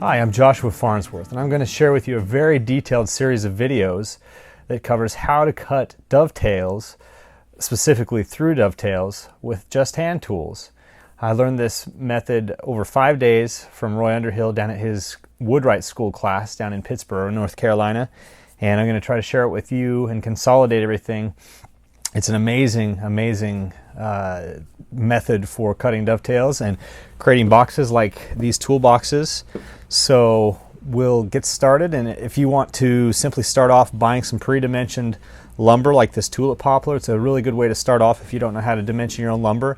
Hi, I'm Joshua Farnsworth, and I'm going to share with you a very detailed series of videos that covers how to cut dovetails, specifically through dovetails, with just hand tools. I learned this method over 5 days from Roy Underhill down at his Woodwright School class down in Pittsburgh, North Carolina, and I'm going to try to share it with you and consolidate everything. It's an amazing method for cutting dovetails and creating boxes like these toolboxes. So we'll get started, and if you want to simply start off buying some pre-dimensioned lumber like this tulip poplar, it's a really good way to start off if you don't know how to dimension your own lumber.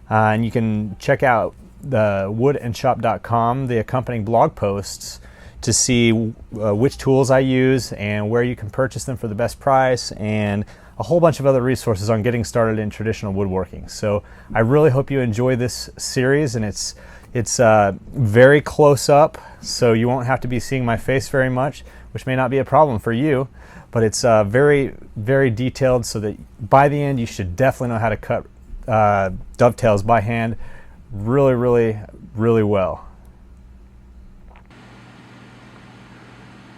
And you can check out the woodandshop.com, the accompanying blog posts, to see which tools I use and where you can purchase them for the best price, and a whole bunch of other resources on getting started in traditional woodworking. So I really hope you enjoy this series, and it's very close up, so you won't have to be seeing my face very much, which may not be a problem for you, but it's very detailed, so that by the end you should definitely know how to cut dovetails by hand really well.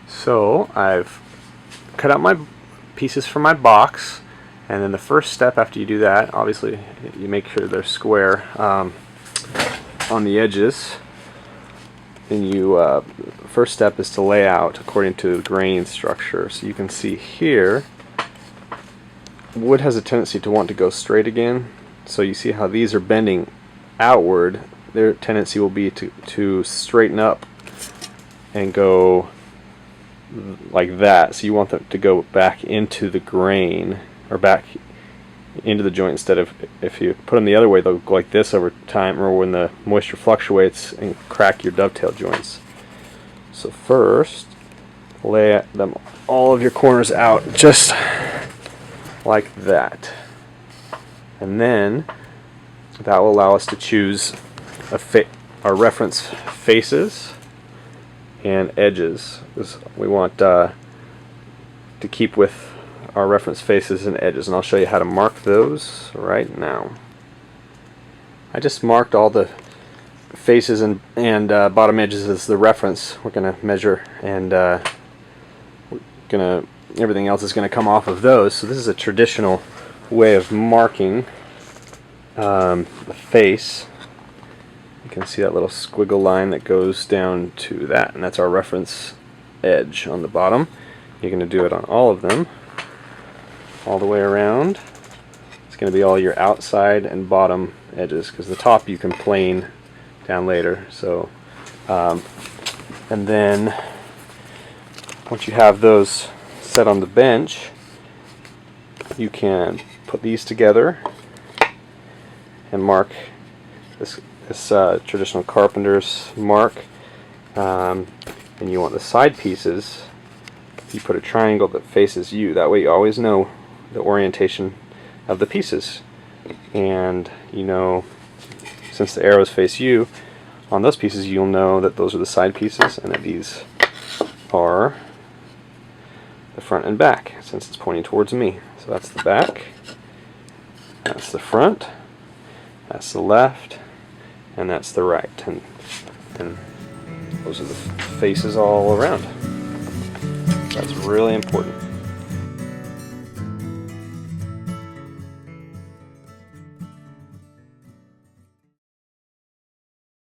So I've cut out my pieces from my box, and then the first step after you do that, obviously you make sure they're square on the edges. Then you first step is to lay out according to the grain structure. So you can see here, wood has a tendency to want to go straight again. So you see how these are bending outward. Their tendency will be to straighten up and go like that. So you want them to go back into the grain, or back into the joint, instead of, if you put them the other way, they'll go like this over time, or when the moisture fluctuates, and crack your dovetail joints. So first, lay them, all of your corners out just like that, and then that will allow us to choose our reference faces and edges, because we want to keep with our reference faces and edges, and I'll show you how to mark those right now. I just marked all the faces and bottom edges as the reference. We're going to measure, and everything else is going to come off of those. So this is a traditional way of marking the face. You can see that little squiggle line that goes down to that, and that's our reference edge on the bottom. You're going to do it on all of them, all the way around. It's going to be all your outside and bottom edges, because the top you can plane down later. So, and then once you have those set on the bench, you can put these together and mark this traditional carpenter's mark. And you want the side pieces, you put a triangle that faces you. That way you always know the orientation of the pieces, and you know, since the arrows face you on those pieces, you'll know that those are the side pieces and that these are the front and back, since it's pointing towards me. So that's the back, that's the front, that's the left, and that's the right, and those are the faces all around. That's really important.